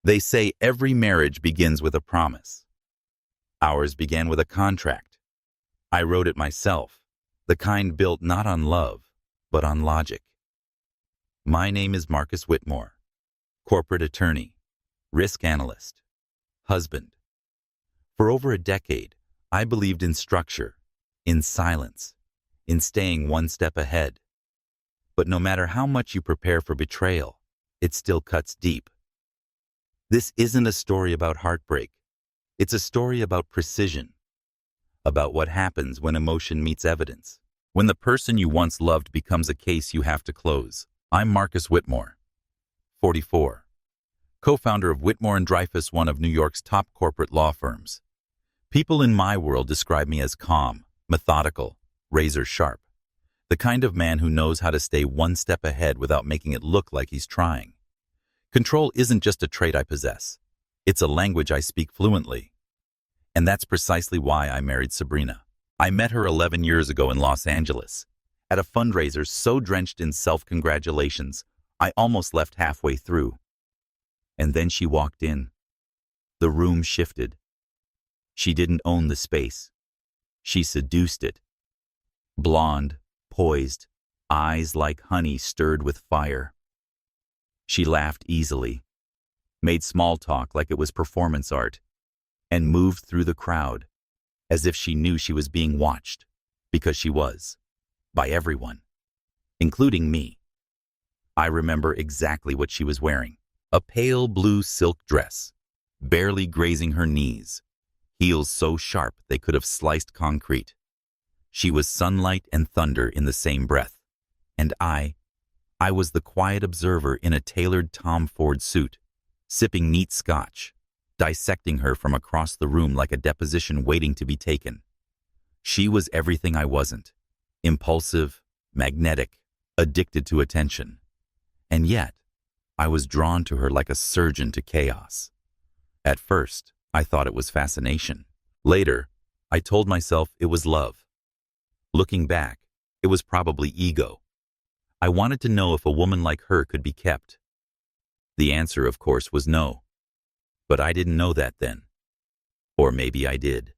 They say every marriage begins with a promise. Ours began with a contract. I wrote it myself, the kind built not on love, but on logic. My name is Marcus Whitmore, corporate attorney, risk analyst, husband. For over a decade, I believed in structure, in silence, in staying one step ahead. But no matter how much you prepare for betrayal, it still cuts deep. This isn't a story about heartbreak. It's a story about precision, about what happens when emotion meets evidence, when the person you once loved becomes a case you have to close. I'm Marcus Whitmore, 44, co-founder of Whitmore & Dreyfuss, one of New York's top corporate law firms. People in my world describe me as calm, methodical, razor sharp, the kind of man who knows how to stay one step ahead without making it look like he's trying. Control isn't just a trait I possess. It's a language I speak fluently. And that's precisely why I married Sabrina. I met her 11 years ago in Los Angeles, at a fundraiser so drenched in self-congratulations, I almost left halfway through. And then she walked in. The room shifted. She didn't own the space. She seduced it. Blonde, poised, eyes like honey stirred with fire. She laughed easily, made small talk like it was performance art, and moved through the crowd as if she knew she was being watched, because she was, by everyone, including me. I remember exactly what she was wearing. A pale blue silk dress, barely grazing her knees, heels so sharp they could have sliced concrete. She was sunlight and thunder in the same breath, and I was the quiet observer in a tailored Tom Ford suit, sipping neat scotch, dissecting her from across the room like a deposition waiting to be taken. She was everything I wasn't. Impulsive, magnetic, addicted to attention. And yet, I was drawn to her like a surgeon to chaos. At first, I thought it was fascination. Later, I told myself it was love. Looking back, it was probably ego. I wanted to know if a woman like her could be kept. The answer, of course, was no. But I didn't know that then. Or maybe I did.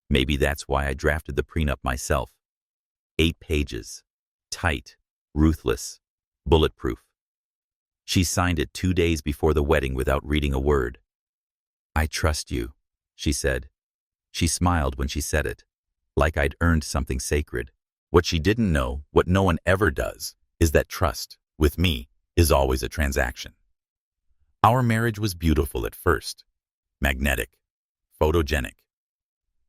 Maybe that's why I drafted the prenup myself. 8 pages. Tight, ruthless, bulletproof. She signed it 2 days before the wedding without reading a word. "I trust you," she said. She smiled when she said it, like I'd earned something sacred. What she didn't know, what no one ever does, is that trust, with me, is always a transaction. Our marriage was beautiful at first. Magnetic, photogenic.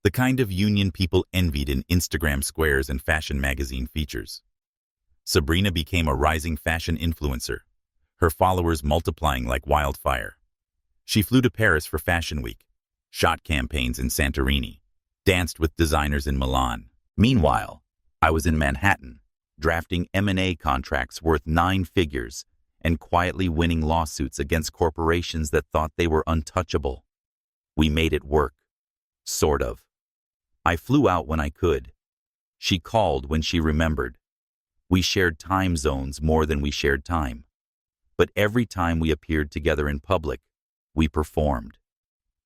The kind of union people envied in Instagram squares and fashion magazine features. Sabrina became a rising fashion influencer, her followers multiplying like wildfire. She flew to Paris for Fashion Week, shot campaigns in Santorini, danced with designers in Milan. Meanwhile, I was in Manhattan, drafting M&A contracts worth 9 figures and quietly winning lawsuits against corporations that thought they were untouchable. We made it work. Sort of. I flew out when I could. She called when she remembered. We shared time zones more than we shared time. But every time we appeared together in public, we performed.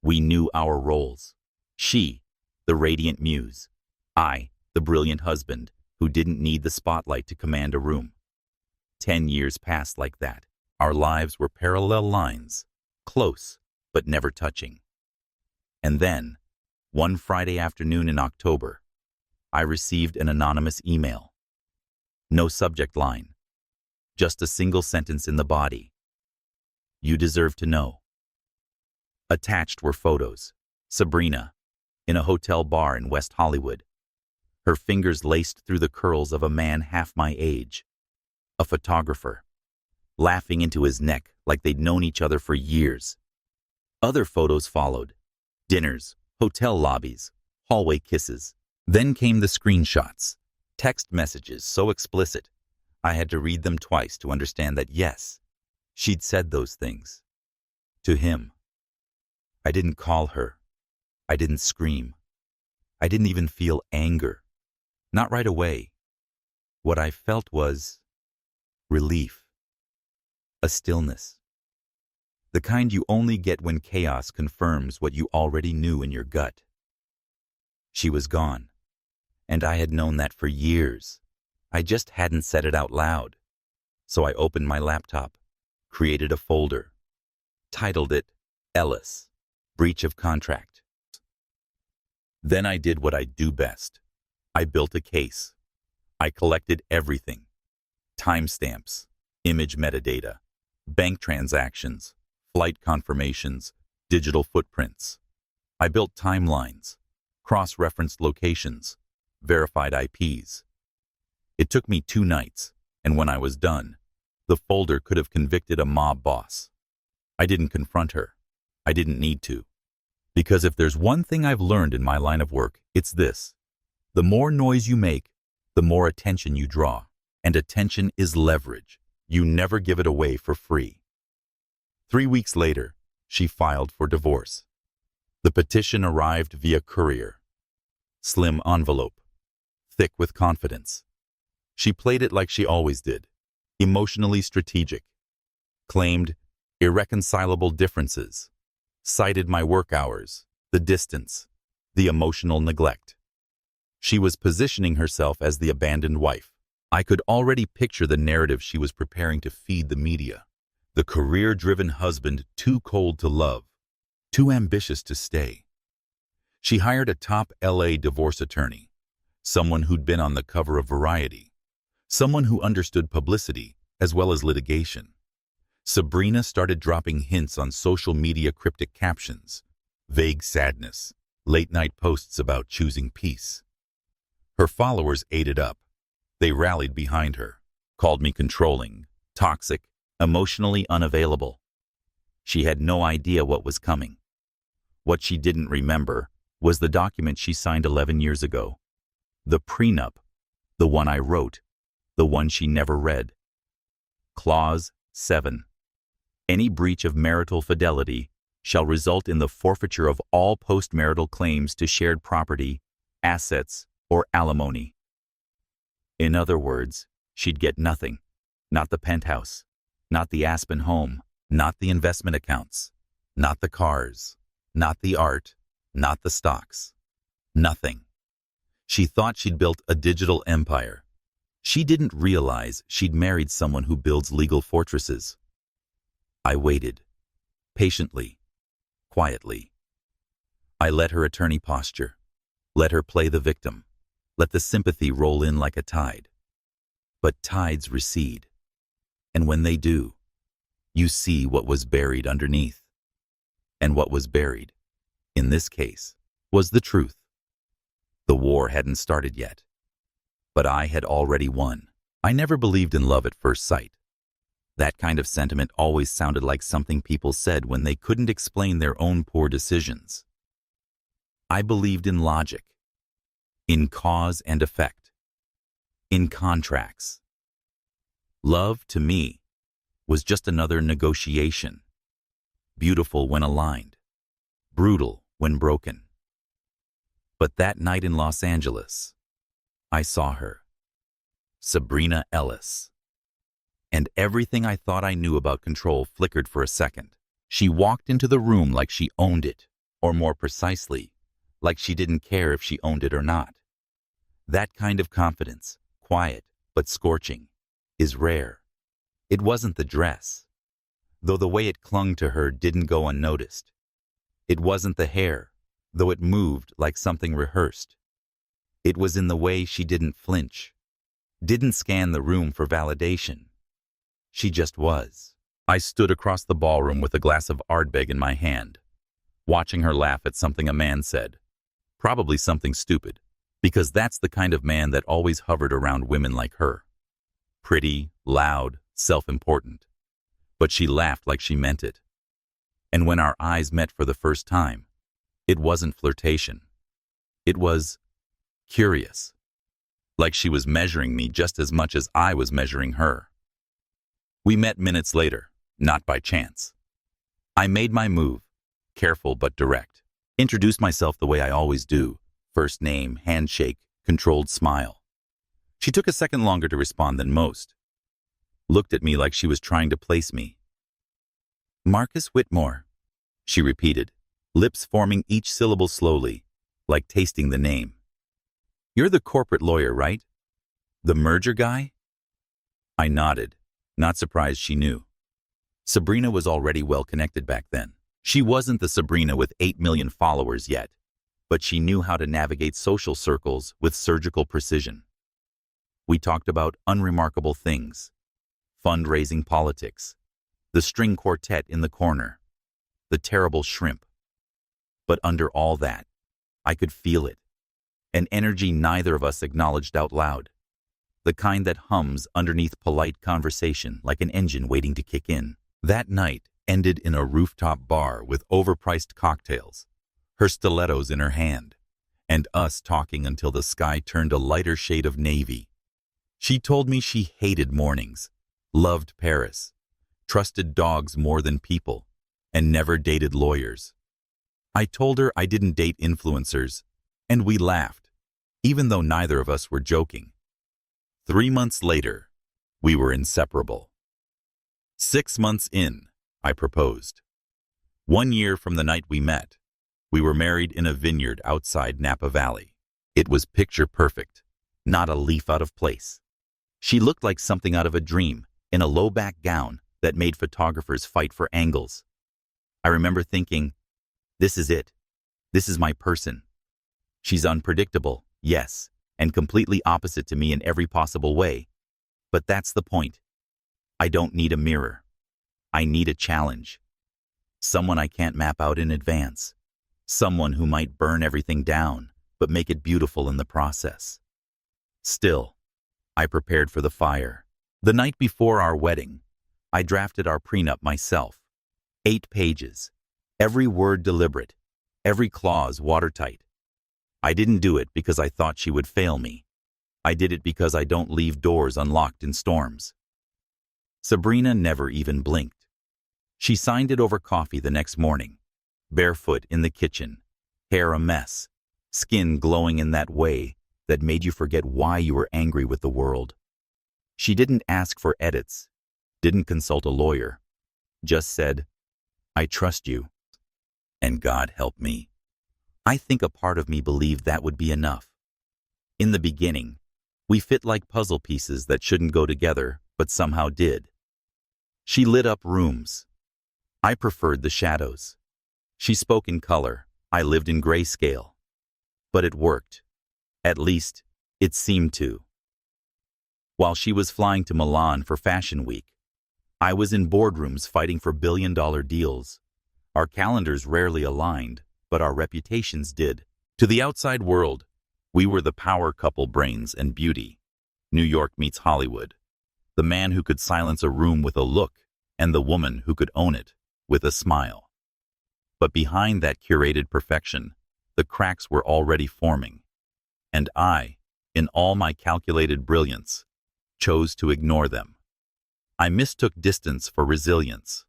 We knew our roles. She, the radiant muse. I, the brilliant husband, who didn't need the spotlight to command a room. 10 years passed like that. Our lives were parallel lines, close, but never touching. And then, one Friday afternoon in October, I received an anonymous email. No subject line, just a single sentence in the body. "You deserve to know." Attached were photos. Sabrina, in a hotel bar in West Hollywood, her fingers laced through the curls of a man half my age. A photographer, laughing into his neck like they'd known each other for years. Other photos followed. Dinners, hotel lobbies, hallway kisses. Then came the screenshots. Text messages so explicit, I had to read them twice to understand that yes, she'd said those things. To him. I didn't call her. I didn't scream. I didn't even feel anger. Not right away. What I felt was relief. A stillness. The kind you only get when chaos confirms what you already knew in your gut. She was gone, and I had known that for years. I just hadn't said it out loud. So I opened my laptop, created a folder, titled it Ellis, Breach of Contract. Then I did what I do best. I built a case. I collected everything: timestamps, image metadata, bank transactions, flight confirmations, digital footprints. I built timelines, cross-referenced locations, verified IPs. It took me 2 nights, and when I was done, the folder could have convicted a mob boss. I didn't confront her. I didn't need to. Because if there's one thing I've learned in my line of work, it's this: the more noise you make, the more attention you draw. And attention is leverage. You never give it away for free. 3 weeks later, she filed for divorce. The petition arrived via courier. Slim envelope, thick with confidence. She played it like she always did, emotionally strategic. Claimed irreconcilable differences. Cited my work hours, the distance, the emotional neglect. She was positioning herself as the abandoned wife. I could already picture the narrative she was preparing to feed the media. The career-driven husband too cold to love, too ambitious to stay. She hired a top LA divorce attorney, someone who'd been on the cover of Variety, someone who understood publicity as well as litigation. Sabrina started dropping hints on social media, cryptic captions, vague sadness, late-night posts about choosing peace. Her followers ate it up. They rallied behind her, called me controlling, toxic, emotionally unavailable. She had no idea what was coming. What she didn't remember was the document she signed 11 years ago. The prenup, the one I wrote, the one she never read. Clause 7. Any breach of marital fidelity shall result in the forfeiture of all postmarital claims to shared property, assets, or alimony. In other words, she'd get nothing. Not the penthouse, not the Aspen home, not the investment accounts, not the cars, not the art, not the stocks. Nothing. She thought she'd built a digital empire. She didn't realize she'd married someone who builds legal fortresses. I waited, patiently, quietly. I let her attorney posture, let her play the victim, let the sympathy roll in like a tide. But tides recede, and when they do, you see what was buried underneath. And what was buried, in this case, was the truth. The war hadn't started yet, but I had already won. I never believed in love at first sight. That kind of sentiment always sounded like something people said when they couldn't explain their own poor decisions. I believed in logic, in cause and effect, in contracts. Love, to me, was just another negotiation, beautiful when aligned, brutal when broken. But that night in Los Angeles, I saw her, Sabrina Ellis. And everything I thought I knew about control flickered for a second. She walked into the room like she owned it, or more precisely, like she didn't care if she owned it or not. That kind of confidence, quiet but scorching, is rare. It wasn't the dress, though the way it clung to her didn't go unnoticed. It wasn't the hair, though it moved like something rehearsed. It was in the way she didn't flinch, didn't scan the room for validation. She just was. I stood across the ballroom with a glass of Ardbeg in my hand, watching her laugh at something a man said. Probably something stupid, because that's the kind of man that always hovered around women like her. Pretty, loud, self-important. But she laughed like she meant it. And when our eyes met for the first time, it wasn't flirtation. It was curious. Like she was measuring me just as much as I was measuring her. We met minutes later, not by chance. I made my move, careful but direct. Introduced myself the way I always do. First name, handshake, controlled smile. She took a second longer to respond than most. Looked at me like she was trying to place me. Marcus Whitmore, she repeated, lips forming each syllable slowly, like tasting the name. You're the corporate lawyer, right? The merger guy? I nodded, not surprised she knew. Sabrina was already well connected back then. She wasn't the Sabrina with 8 million followers yet, but she knew how to navigate social circles with surgical precision. We talked about unremarkable things, fundraising politics, the string quartet in the corner, the terrible shrimp. But under all that, I could feel it, an energy neither of us acknowledged out loud, the kind that hums underneath polite conversation like an engine waiting to kick in. That night ended in a rooftop bar with overpriced cocktails, her stilettos in her hand, and us talking until the sky turned a lighter shade of navy. She told me she hated mornings, loved Paris, trusted dogs more than people, and never dated lawyers. I told her I didn't date influencers, and we laughed, even though neither of us were joking. 3 months later, we were inseparable. 6 months in, I proposed. 1 year from the night we met, we were married in a vineyard outside Napa Valley. It was picture perfect, not a leaf out of place. She looked like something out of a dream, in a low-back gown that made photographers fight for angles. I remember thinking, this is it. This is my person. She's unpredictable, yes, and completely opposite to me in every possible way. But that's the point. I don't need a mirror. I need a challenge. Someone I can't map out in advance. Someone who might burn everything down, but make it beautiful in the process. Still, I prepared for the fire. The night before our wedding, I drafted our prenup myself. 8 pages. Every word deliberate. Every clause watertight. I didn't do it because I thought she would fail me. I did it because I don't leave doors unlocked in storms. Sabrina never even blinked. She signed it over coffee the next morning, barefoot in the kitchen, hair a mess, skin glowing in that way that made you forget why you were angry with the world. She didn't ask for edits, didn't consult a lawyer, just said, I trust you, and God help me. I think a part of me believed that would be enough. In the beginning, we fit like puzzle pieces that shouldn't go together, but somehow did. She lit up rooms. I preferred the shadows. She spoke in color. I lived in grayscale. But it worked. At least, it seemed to. While she was flying to Milan for Fashion Week, I was in boardrooms fighting for billion-dollar deals. Our calendars rarely aligned, but our reputations did. To the outside world, we were the power couple brains and beauty. New York meets Hollywood. The man who could silence a room with a look, and the woman who could own it with a smile. But behind that curated perfection, the cracks were already forming. And I, in all my calculated brilliance, chose to ignore them. I mistook distance for resilience,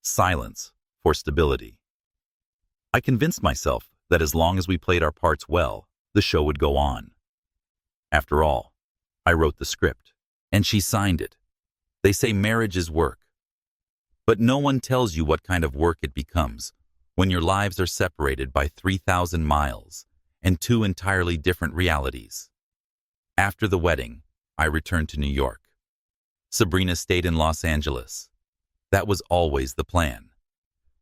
silence for stability. I convinced myself that as long as we played our parts well, the show would go on. After all, I wrote the script, and she signed it. They say marriage is work. But no one tells you what kind of work it becomes when your lives are separated by 3,000 miles and 2 entirely different realities. After the wedding, I returned to New York. Sabrina stayed in Los Angeles. That was always the plan.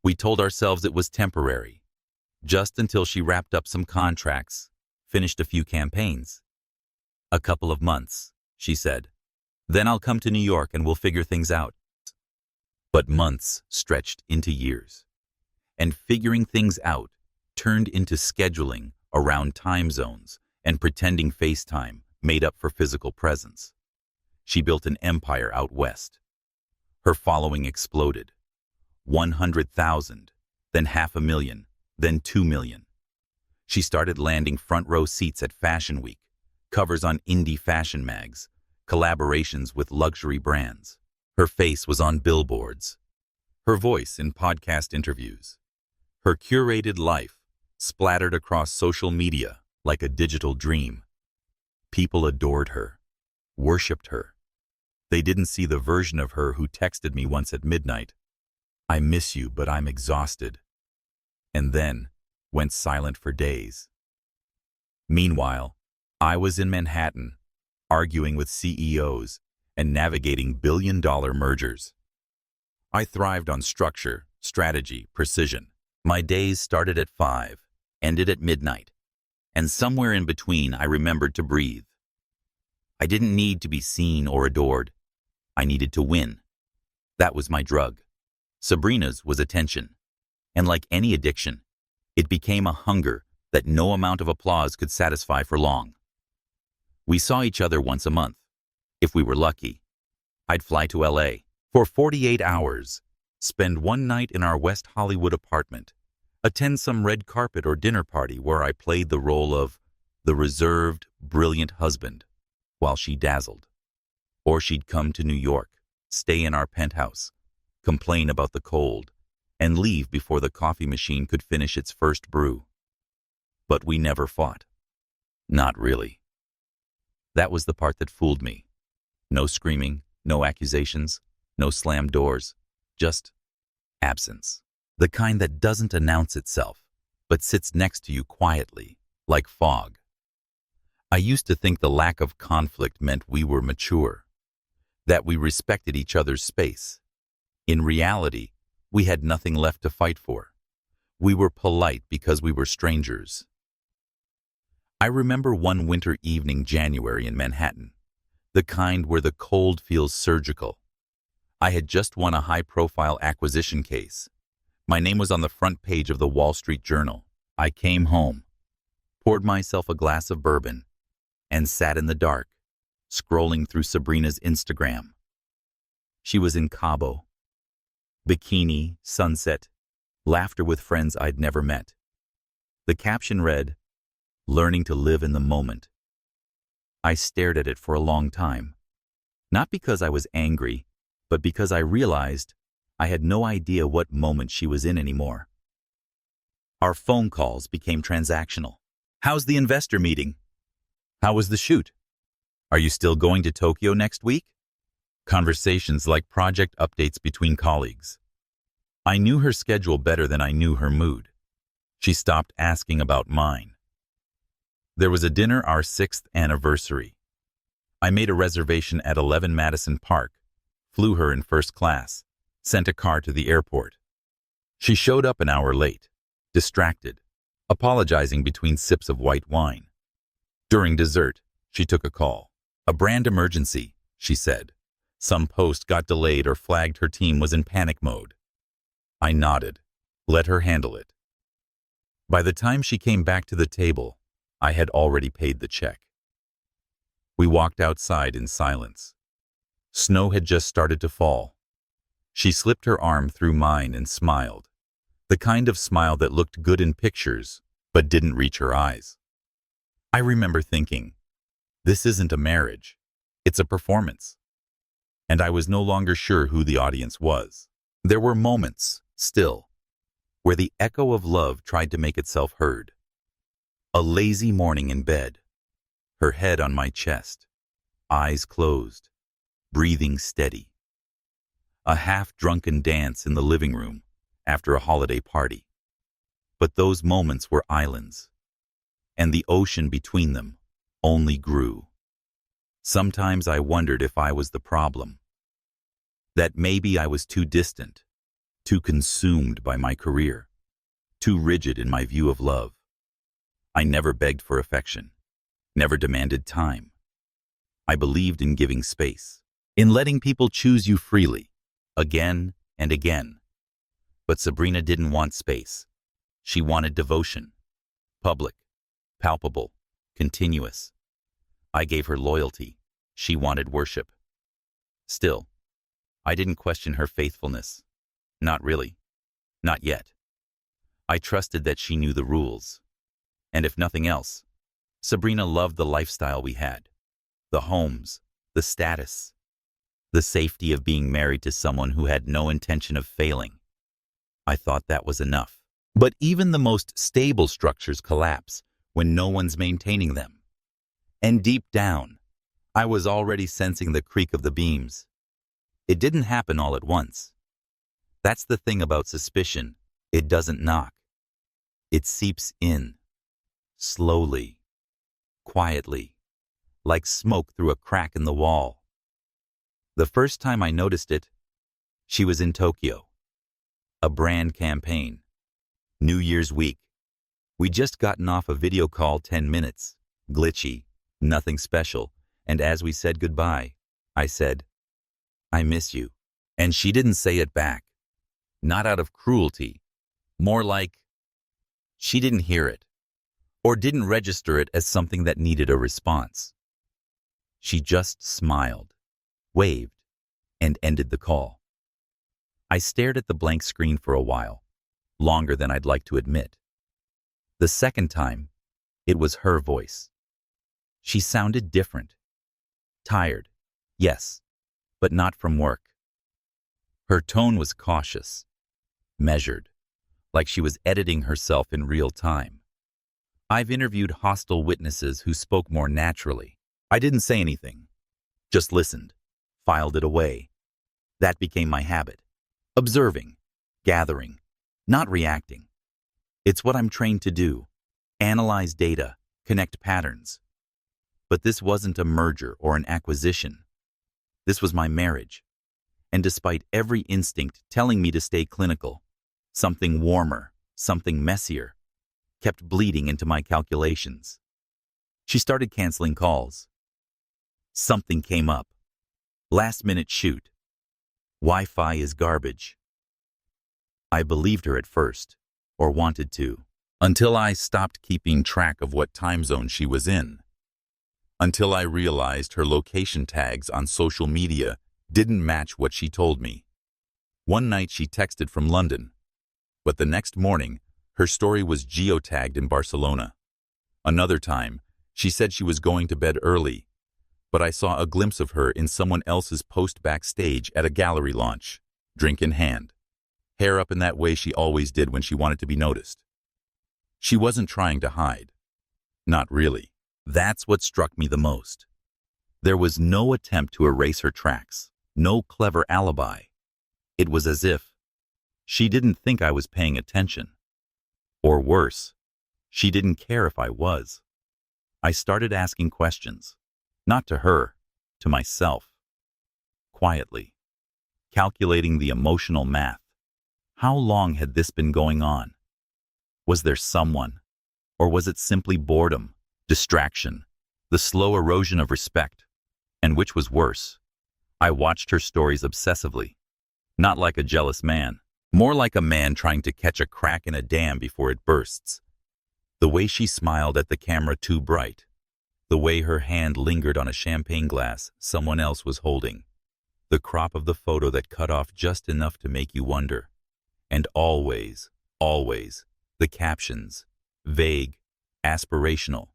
We told ourselves it was temporary, just until she wrapped up some contracts, finished a few campaigns. A couple of months, she said. Then I'll come to New York and we'll figure things out. But months stretched into years. And figuring things out turned into scheduling around time zones and pretending FaceTime made up for physical presence. She built an empire out west. Her following exploded. 100,000, then 500,000, then 2 million. She started landing front row seats at Fashion Week, covers on indie fashion mags, collaborations with luxury brands. Her face was on billboards. Her voice in podcast interviews. Her curated life splattered across social media like a digital dream. People adored her, worshipped her. They didn't see the version of her who texted me once at midnight. I miss you, but I'm exhausted. And then went silent for days. Meanwhile, I was in Manhattan, arguing with CEOs and navigating billion-dollar mergers. I thrived on structure, strategy, precision. My days started at 5, ended at midnight, and somewhere in between I remembered to breathe. I didn't need to be seen or adored. I needed to win. That was my drug. Sabrina's was attention. And like any addiction, it became a hunger that no amount of applause could satisfy for long. We saw each other once a month, if we were lucky. I'd fly to LA for 48 hours, spend one night in our West Hollywood apartment, attend some red carpet or dinner party where I played the role of the reserved, brilliant husband, while she dazzled. Or she'd come to New York, stay in our penthouse, complain about the cold, and leave before the coffee machine could finish its first brew. But we never fought. Not really. That was the part that fooled me. No screaming, no accusations, no slammed doors, just absence. The kind that doesn't announce itself, but sits next to you quietly, like fog. I used to think the lack of conflict meant we were mature, that we respected each other's space. In reality, we had nothing left to fight for. We were polite because we were strangers. I remember one winter evening January in Manhattan, the kind where the cold feels surgical. I had just won a high-profile acquisition case. My name was on the front page of the Wall Street Journal. I came home, poured myself a glass of bourbon, and sat in the dark, scrolling through Sabrina's Instagram. She was in Cabo. Bikini, sunset, laughter with friends I'd never met. The caption read, "Learning to live in the moment." I stared at it for a long time, not because I was angry, but because I realized I had no idea what moment she was in anymore. Our phone calls became transactional. How's the investor meeting? How was the shoot? Are you still going to Tokyo next week? Conversations like project updates between colleagues. I knew her schedule better than I knew her mood. She stopped asking about mine. There was a dinner our 6th anniversary. I made a reservation at 11 Madison Park, flew her in first class, sent a car to the airport. She showed up an hour late, distracted, apologizing between sips of white wine. During dessert, she took a call. A brand emergency, she said. Some post got delayed or flagged her team was in panic mode. I nodded, let her handle it. By the time she came back to the table, I had already paid the check. We walked outside in silence. Snow had just started to fall. She slipped her arm through mine and smiled, the kind of smile that looked good in pictures, but didn't reach her eyes. I remember thinking, this isn't a marriage, it's a performance. And I was no longer sure who the audience was. There were moments, still, where the echo of love tried to make itself heard. A lazy morning in bed, her head on my chest, eyes closed, breathing steady. A half-drunken dance in the living room after a holiday party. But those moments were islands, and the ocean between them only grew. Sometimes I wondered if I was the problem, that maybe I was too distant, too consumed by my career, too rigid in my view of love. I never begged for affection, never demanded time. I believed in giving space, in letting people choose you freely, again and again. But Sabrina didn't want space. She wanted devotion, public, palpable, continuous. I gave her loyalty. She wanted worship. Still, I didn't question her faithfulness. Not really. Not yet. I trusted that she knew the rules. And if nothing else, Sabrina loved the lifestyle we had. The homes, the status, the safety of being married to someone who had no intention of failing. I thought that was enough. But even the most stable structures collapse when no one's maintaining them. And deep down, I was already sensing the creak of the beams. It didn't happen all at once. That's the thing about suspicion. It doesn't knock. It seeps in, slowly, quietly, like smoke through a crack in the wall. The first time I noticed it, she was in Tokyo. A brand campaign. New Year's week. We'd just gotten off a video call 10 minutes. Glitchy, nothing special, and as we said goodbye, I said, "I miss you." And she didn't say it back. Not out of cruelty. More like she didn't hear it, or didn't register it as something that needed a response. She just smiled, waved, and ended the call. I stared at the blank screen for a while, longer than I'd like to admit. The second time, it was her voice. She sounded different. Tired, yes, but not from work. Her tone was cautious, measured, like she was editing herself in real time. I've interviewed hostile witnesses who spoke more naturally. I didn't say anything, just listened, filed it away. That became my habit. Observing, gathering, not reacting. It's what I'm trained to do. Analyze data, connect patterns. But this wasn't a merger or an acquisition. This was my marriage. And despite every instinct telling me to stay clinical, something warmer, something messier, kept bleeding into my calculations. She started canceling calls. Something came up. Last-minute shoot. Wi-Fi is garbage. I believed her at first, or wanted to, until I stopped keeping track of what time zone she was in. Until I realized her location tags on social media didn't match what she told me. One night she texted from London, but the next morning, her story was geotagged in Barcelona. Another time, she said she was going to bed early, but I saw a glimpse of her in someone else's post backstage at a gallery launch, drink in hand, hair up in that way she always did when she wanted to be noticed. She wasn't trying to hide. Not really. That's what struck me the most. There was no attempt to erase her tracks, no clever alibi. It was as if she didn't think I was paying attention. Or worse, she didn't care if I was. I started asking questions, not to her, to myself. Quietly, calculating the emotional math. How long had this been going on? Was there someone? Or was it simply boredom, distraction, the slow erosion of respect? And which was worse? I watched her stories obsessively, not like a jealous man, more like a man trying to catch a crack in a dam before it bursts. The way she smiled at the camera too bright, the way her hand lingered on a champagne glass someone else was holding, the crop of the photo that cut off just enough to make you wonder. And always, always, the captions, vague, aspirational,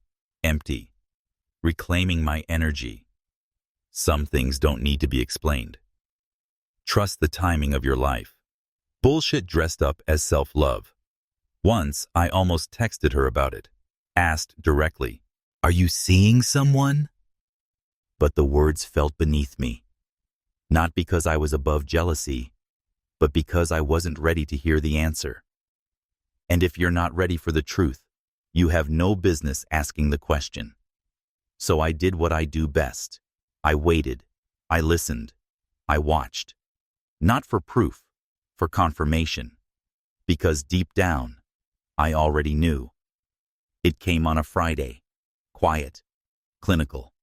empty, reclaiming my energy. Some things don't need to be explained. Trust the timing of your life. Bullshit dressed up as self-love. Once, I almost texted her about it, asked directly, "Are you seeing someone?" But the words felt beneath me. Not because I was above jealousy, but because I wasn't ready to hear the answer. And if you're not ready for the truth, you have no business asking the question. So I did what I do best. I waited. I listened. I watched. Not for proof, for confirmation. Because deep down, I already knew. It came on a Friday. Quiet. Clinical.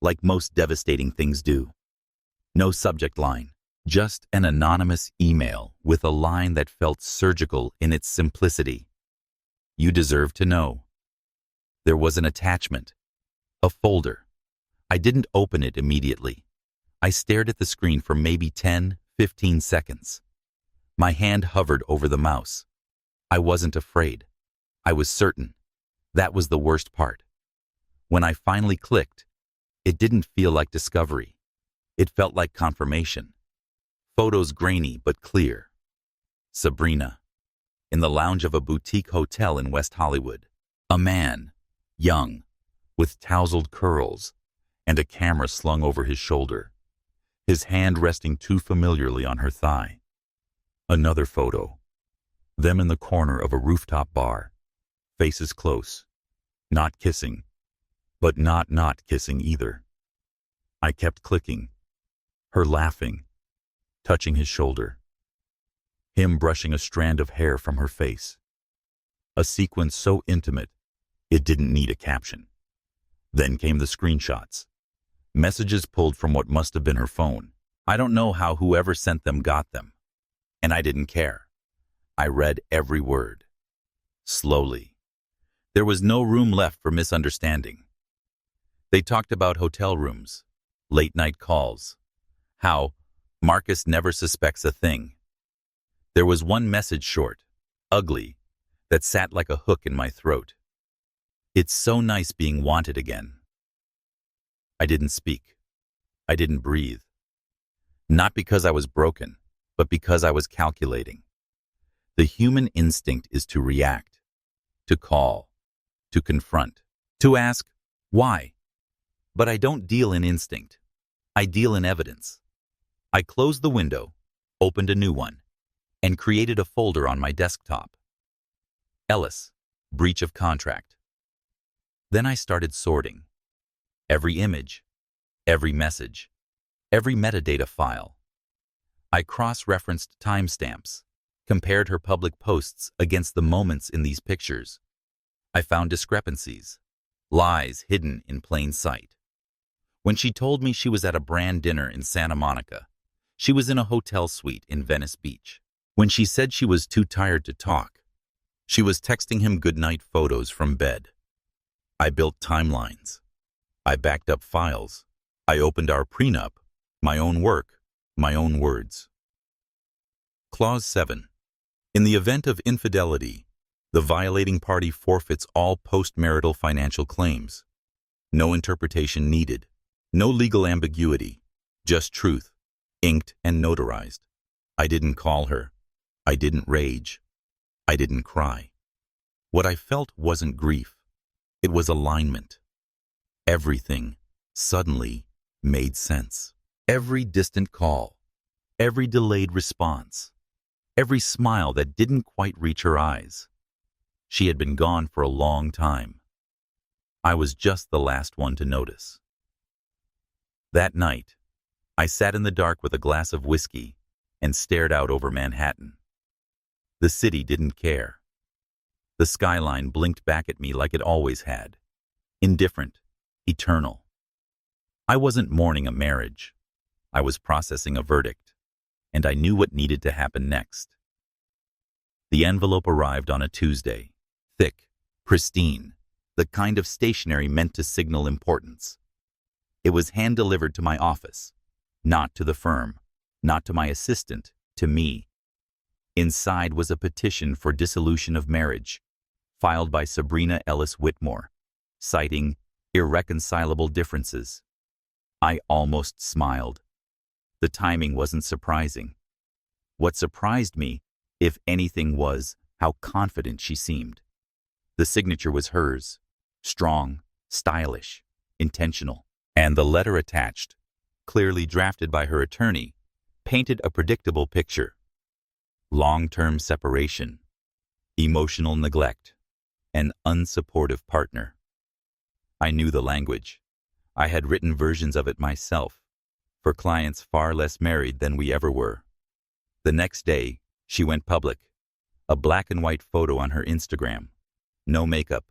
Like most devastating things do. No subject line. Just an anonymous email with a line that felt surgical in its simplicity. You deserve to know. There was an attachment. A folder. I didn't open it immediately. I stared at the screen for maybe 10, 15 seconds. My hand hovered over the mouse. I wasn't afraid. I was certain. That was the worst part. When I finally clicked, it didn't feel like discovery. It felt like confirmation. Photos grainy but clear. Sabrina. In the lounge of a boutique hotel in West Hollywood. A man, young, with tousled curls, and a camera slung over his shoulder, his hand resting too familiarly on her thigh. Another photo. Them in the corner of a rooftop bar. Faces close. Not kissing. But not kissing either. I kept clicking. Her laughing. Touching his shoulder. Him brushing a strand of hair from her face. A sequence so intimate, it didn't need a caption. Then came the screenshots. Messages pulled from what must have been her phone. I don't know how whoever sent them got them. And I didn't care. I read every word. Slowly. There was no room left for misunderstanding. They talked about hotel rooms, late-night calls, how Marcus never suspects a thing. There was one message short, ugly, that sat like a hook in my throat. It's so nice being wanted again. I didn't speak. I didn't breathe. Not because I was broken, but because I was calculating. The human instinct is to react, to call, to confront, to ask, why? But I don't deal in instinct. I deal in evidence. I closed the window, opened a new one, and created a folder on my desktop. Ellis, breach of contract. Then I started sorting. Every image, every message, every metadata file. I cross-referenced timestamps, compared her public posts against the moments in these pictures. I found discrepancies, lies hidden in plain sight. When she told me she was at a brand dinner in Santa Monica, she was in a hotel suite in Venice Beach. When she said she was too tired to talk, she was texting him goodnight photos from bed. I built timelines. I backed up files. I opened our prenup, my own work, my own words. Clause 7. In the event of infidelity, the violating party forfeits all post-marital financial claims. No interpretation needed. No legal ambiguity. Just truth, inked and notarized. I didn't call her. I didn't rage. I didn't cry. What I felt wasn't grief. It was alignment. Everything, suddenly, made sense. Every distant call, every delayed response, every smile that didn't quite reach her eyes. She had been gone for a long time. I was just the last one to notice. That night, I sat in the dark with a glass of whiskey and stared out over Manhattan. The city didn't care. The skyline blinked back at me like it always had. Indifferent, eternal. I wasn't mourning a marriage. I was processing a verdict, and I knew what needed to happen next. The envelope arrived on a Tuesday, thick, pristine, the kind of stationery meant to signal importance. It was hand-delivered to my office, not to the firm, not to my assistant, to me. Inside was a petition for dissolution of marriage, filed by Sabrina Ellis Whitmore, citing irreconcilable differences. I almost smiled. The timing wasn't surprising. What surprised me, if anything, was how confident she seemed. The signature was hers, strong, stylish, intentional, and the letter attached, clearly drafted by her attorney, painted a predictable picture. Long-term separation, emotional neglect, an unsupportive partner. I knew the language. I had written versions of it myself, for clients far less married than we ever were. The next day, she went public. A black and white photo on her Instagram. No makeup.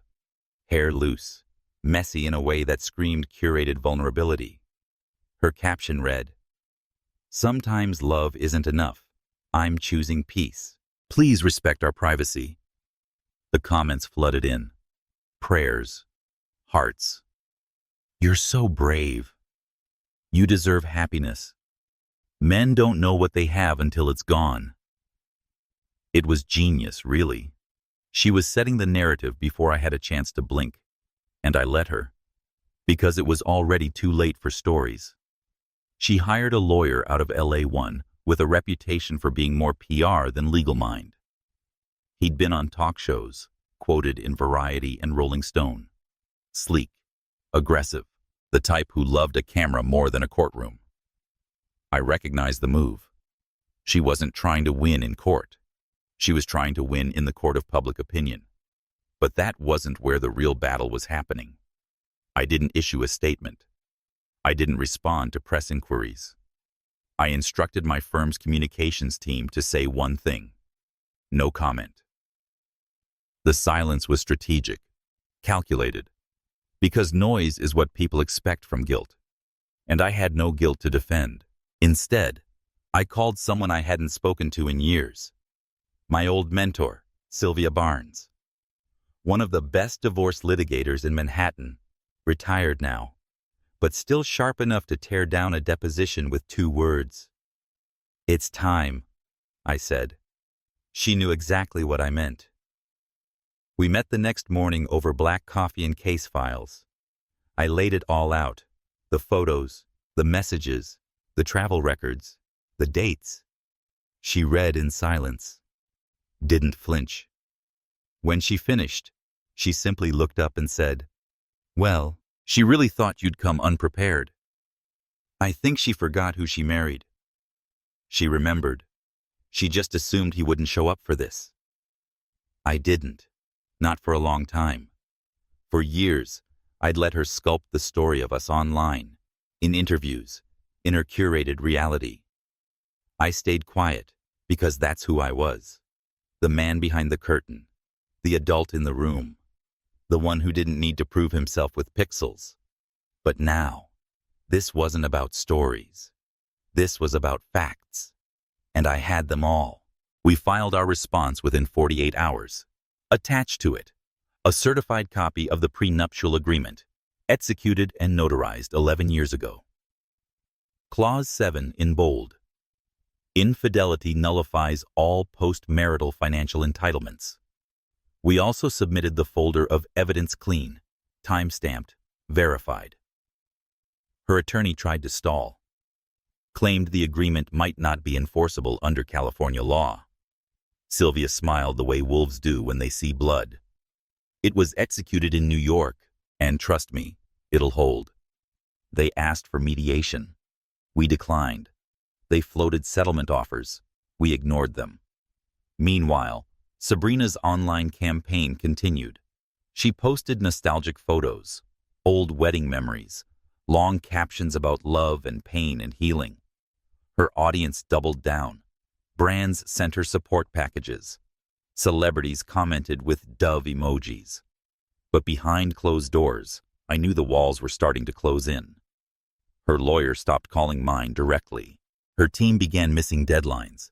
Hair loose. Messy in a way that screamed curated vulnerability. Her caption read, "Sometimes love isn't enough. I'm choosing peace. Please respect our privacy." The comments flooded in. Prayers. Hearts. "You're so brave. You deserve happiness. Men don't know what they have until it's gone." It was genius, really. She was setting the narrative before I had a chance to blink, and I let her, because it was already too late for stories. She hired a lawyer out of LA1 with a reputation for being more PR than legal mind. He'd been on talk shows, quoted in Variety and Rolling Stone. Sleek, aggressive, the type who loved a camera more than a courtroom. I recognized the move. She wasn't trying to win in court. She was trying to win in the court of public opinion. But that wasn't where the real battle was happening. I didn't issue a statement. I didn't respond to press inquiries. I instructed my firm's communications team to say one thing: no comment. The silence was strategic, calculated, because noise is what people expect from guilt. And I had no guilt to defend. Instead, I called someone I hadn't spoken to in years. My old mentor, Sylvia Barnes. One of the best divorce litigators in Manhattan, retired now, but still sharp enough to tear down a deposition with 2 words. "It's time," I said. She knew exactly what I meant. We met the next morning over black coffee and case files. I laid it all out: the photos, the messages, the travel records, the dates. She read in silence, didn't flinch. When she finished, she simply looked up and said, "Well, she really thought you'd come unprepared." I think she forgot who she married. She remembered. She just assumed he wouldn't show up for this. I didn't. Not for a long time. For years, I'd let her sculpt the story of us online, in interviews, in her curated reality. I stayed quiet because that's who I was. The man behind the curtain, the adult in the room, the one who didn't need to prove himself with pixels. But now, this wasn't about stories. This was about facts. And I had them all. We filed our response within 48 hours. Attached to it, a certified copy of the prenuptial agreement, executed and notarized 11 years ago. Clause 7 in bold. Infidelity nullifies all post-marital financial entitlements. We also submitted the folder of evidence clean, time-stamped, verified. Her attorney tried to stall, claimed the agreement might not be enforceable under California law. Sylvia smiled the way wolves do when they see blood. It was executed in New York, and trust me, it'll hold. They asked for mediation. We declined. They floated settlement offers. We ignored them. Meanwhile, Sabrina's online campaign continued. She posted nostalgic photos, old wedding memories, long captions about love and pain and healing. Her audience doubled down. Brands sent her support packages. Celebrities commented with dove emojis. But behind closed doors, I knew the walls were starting to close in. Her lawyer stopped calling mine directly. Her team began missing deadlines.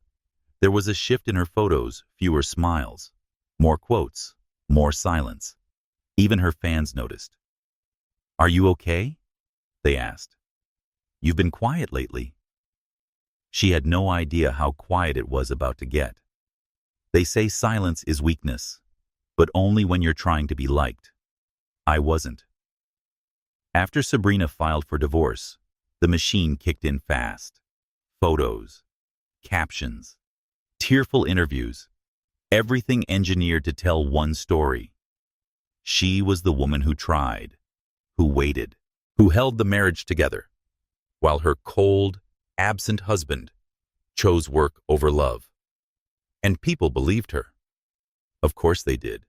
There was a shift in her photos, fewer smiles, more quotes, more silence. Even her fans noticed. "Are you okay?" they asked. "You've been quiet lately." She had no idea how quiet it was about to get. They say silence is weakness, but only when you're trying to be liked. I wasn't. After Sabrina filed for divorce, the machine kicked in fast. Photos, captions, tearful interviews, everything engineered to tell one story. She was the woman who tried, who waited, who held the marriage together, while her cold, absent husband chose work over love. And people believed her. Of course they did.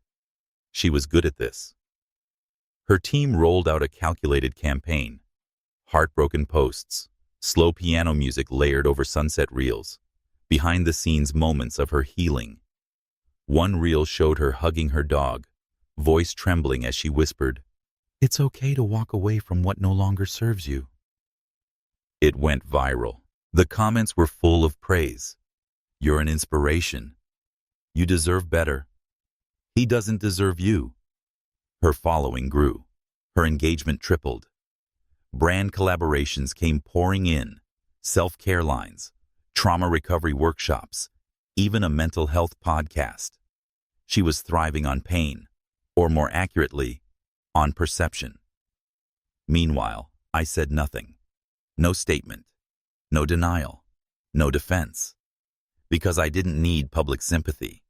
She was good at this. Her team rolled out a calculated campaign. Heartbroken posts, slow piano music layered over sunset reels, behind-the-scenes moments of her healing. One reel showed her hugging her dog, voice trembling as she whispered, "It's okay to walk away from what no longer serves you." It went viral. The comments were full of praise. "You're an inspiration. You deserve better. He doesn't deserve you." Her following grew. Her engagement tripled. Brand collaborations came pouring in, self-care lines, trauma recovery workshops, even a mental health podcast. She was thriving on pain, or more accurately, on perception. Meanwhile, I said nothing. No statement, no denial, no defense. Because I didn't need public sympathy.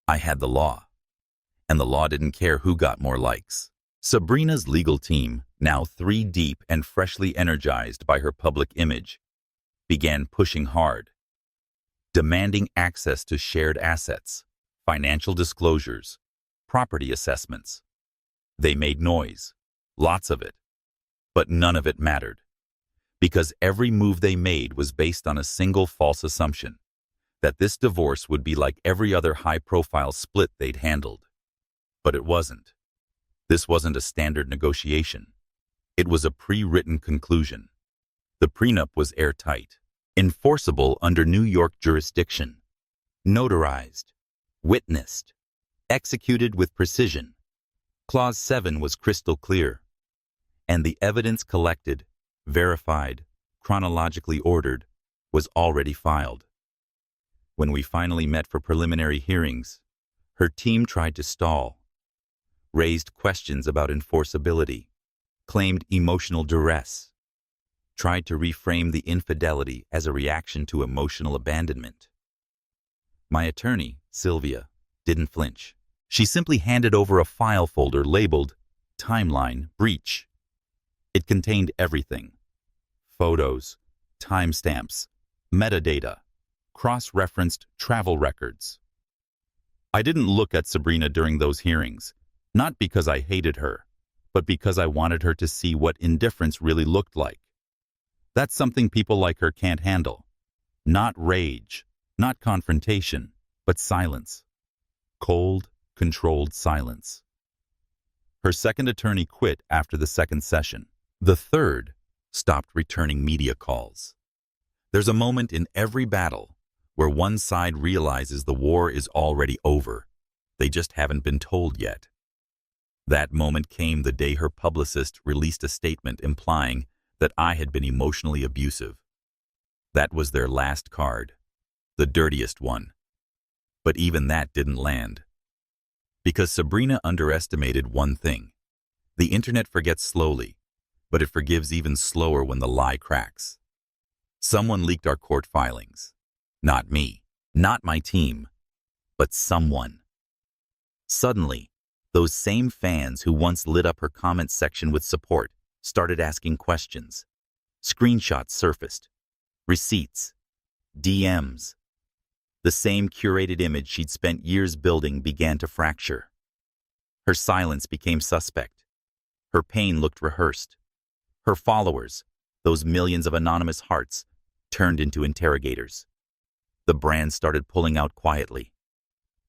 I had the law. And the law didn't care who got more likes. Sabrina's legal team, now 3 deep and freshly energized by her public image, began pushing hard. demanding access to shared assets, financial disclosures, property assessments. They made noise, lots of it, but none of it mattered, because every move they made was based on a single false assumption, that this divorce would be like every other high-profile split they'd handled. But it wasn't. This wasn't a standard negotiation. It was a pre-written conclusion. The prenup was airtight, enforceable under New York jurisdiction, notarized, witnessed, executed with precision. Clause 7 was crystal clear, and the evidence collected, verified, chronologically ordered, was already filed. When we finally met for preliminary hearings, her team tried to stall, raised questions about enforceability, claimed emotional duress, tried to reframe the infidelity as a reaction to emotional abandonment. My attorney, Sylvia, didn't flinch. She simply handed over a file folder labeled Timeline Breach. It contained everything: photos, timestamps, metadata, cross-referenced travel records. I didn't look at Sabrina during those hearings, not because I hated her, but because I wanted her to see what indifference really looked like. That's something people like her can't handle. Not rage, not confrontation, but silence. Cold, controlled silence. Her second attorney quit after the second session. The third stopped returning media calls. There's a moment in every battle where one side realizes the war is already over. They just haven't been told yet. That moment came the day her publicist released a statement implying that I had been emotionally abusive. That was their last card, the dirtiest one. But even that didn't land. Because Sabrina underestimated one thing. The internet forgets slowly, but it forgives even slower when the lie cracks. Someone leaked our court filings. Not me, not my team, but someone. Suddenly, those same fans who once lit up her comment section with support started asking questions. Screenshots surfaced, receipts, DMs. The same curated image she'd spent years building began to fracture. Her silence became suspect. Her pain looked rehearsed. Her followers, those millions of anonymous hearts, turned into interrogators. The brand started pulling out quietly,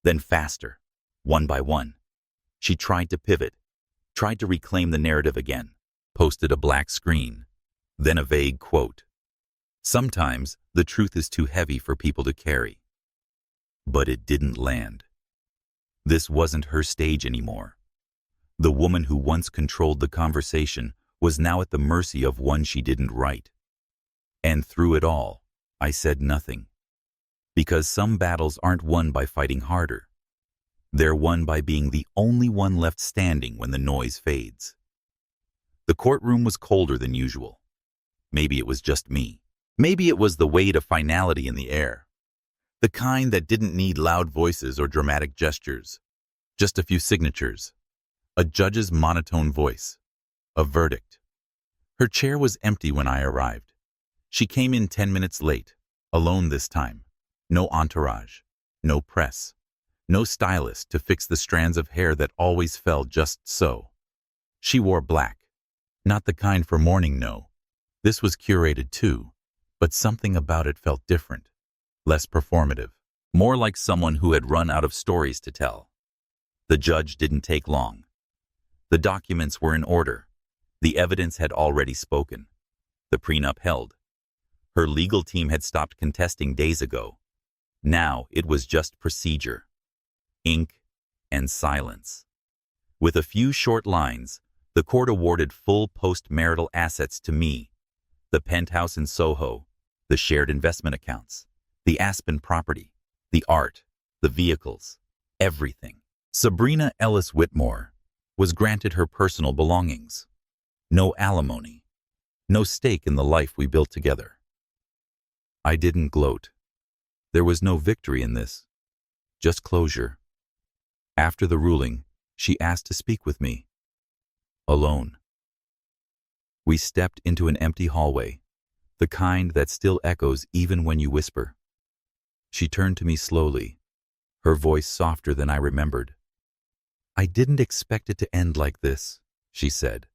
then faster, one by one. She tried to pivot, tried to reclaim the narrative again, posted a black screen, then a vague quote. Sometimes the truth is too heavy for people to carry. But it didn't land. This wasn't her stage anymore. The woman who once controlled the conversation was now at the mercy of one she didn't write. And through it all, I said nothing. Because some battles aren't won by fighting harder. They're won by being the only one left standing when the noise fades. The courtroom was colder than usual. Maybe it was just me. Maybe it was the weight of finality in the air. The kind that didn't need loud voices or dramatic gestures. Just a few signatures. A judge's monotone voice. A verdict. Her chair was empty when I arrived. She came in 10 minutes late, alone this time. No entourage, no press, no stylist to fix the strands of hair that always fell just so. She wore black. Not the kind for mourning, no. This was curated too, but something about it felt different. Less performative. More like someone who had run out of stories to tell. The judge didn't take long. The documents were in order. The evidence had already spoken. The prenup held. Her legal team had stopped contesting days ago. Now it was just procedure. Ink and silence. With a few short lines, the court awarded full post-marital assets to me. The penthouse in Soho, the shared investment accounts, the Aspen property, the art, the vehicles, everything. Sabrina Ellis Whitmore was granted her personal belongings. No alimony, no stake in the life we built together. I didn't gloat. There was no victory in this, just closure. After the ruling, she asked to speak with me. Alone. We stepped into an empty hallway, the kind that still echoes even when you whisper. She turned to me slowly, her voice softer than I remembered. "I didn't expect it to end like this," she said.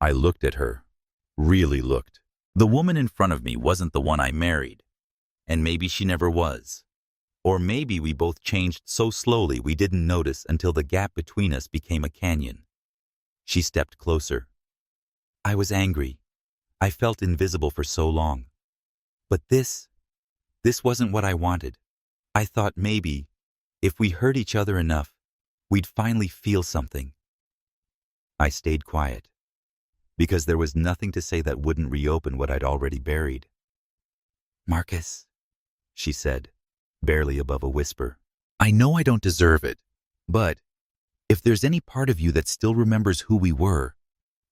I looked at her, really looked. The woman in front of me wasn't the one I married, and maybe she never was. Or maybe we both changed so slowly we didn't notice until the gap between us became a canyon. She stepped closer. I was angry. I felt invisible for so long. But this wasn't what I wanted. I thought maybe, if we hurt each other enough, we'd finally feel something. I stayed quiet, because there was nothing to say that wouldn't reopen what I'd already buried. "Marcus," she said, barely above a whisper. "I know I don't deserve it, but if there's any part of you that still remembers who we were,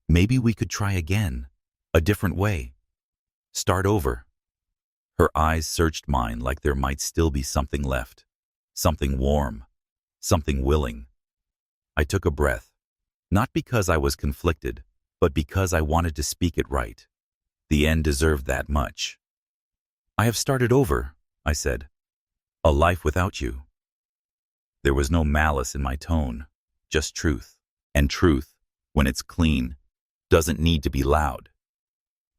maybe we could try again, a different way. Start over." Her eyes searched mine like there might still be something left, something warm, something willing. I took a breath, not because I was conflicted, but because I wanted to speak it right. The end deserved that much. "I have started over," I said. "A life without you." There was no malice in my tone, just truth. And truth, when it's clean, doesn't need to be loud.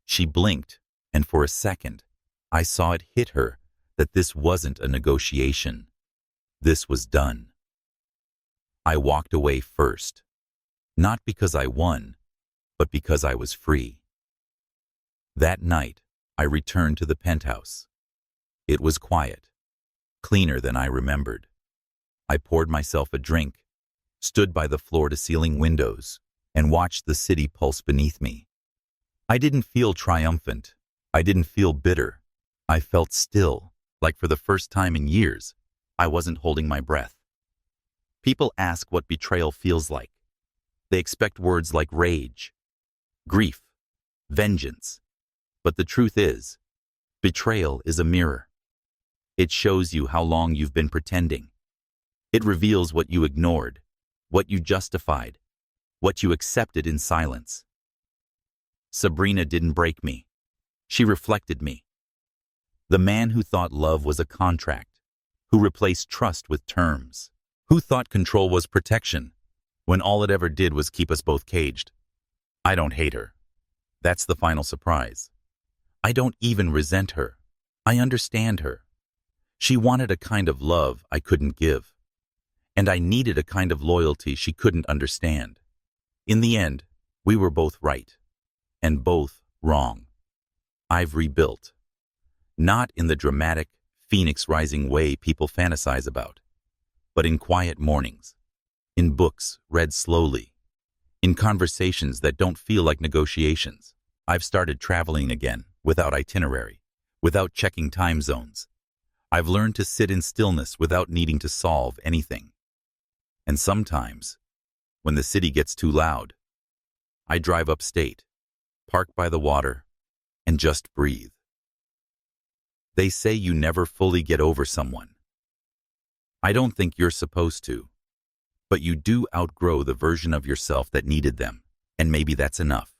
She blinked, and for a second, I saw it hit her that this wasn't a negotiation. This was done. I walked away first, not because I won, but because I was free. That night, I returned to the penthouse. It was quiet, cleaner than I remembered. I poured myself a drink, stood by the floor-to-ceiling windows, and watched the city pulse beneath me. I didn't feel triumphant. I didn't feel bitter. I felt still, like for the first time in years, I wasn't holding my breath. People ask what betrayal feels like. They expect words like rage, grief, vengeance. But the truth is, betrayal is a mirror. It shows you how long you've been pretending. It reveals what you ignored, what you justified, what you accepted in silence. Sabrina didn't break me. She reflected me. The man who thought love was a contract, who replaced trust with terms, who thought control was protection, when all it ever did was keep us both caged. I don't hate her. That's the final surprise. I don't even resent her. I understand her. She wanted a kind of love I couldn't give, and I needed a kind of loyalty she couldn't understand. In the end, we were both right, and both wrong. I've rebuilt. Not in the dramatic, phoenix rising way people fantasize about, but in quiet mornings, in books read slowly, in conversations that don't feel like negotiations. I've started traveling again, without itinerary, without checking time zones. I've learned to sit in stillness without needing to solve anything. And sometimes, when the city gets too loud, I drive upstate, park by the water, and just breathe. They say you never fully get over someone. I don't think you're supposed to, but you do outgrow the version of yourself that needed them, and maybe that's enough.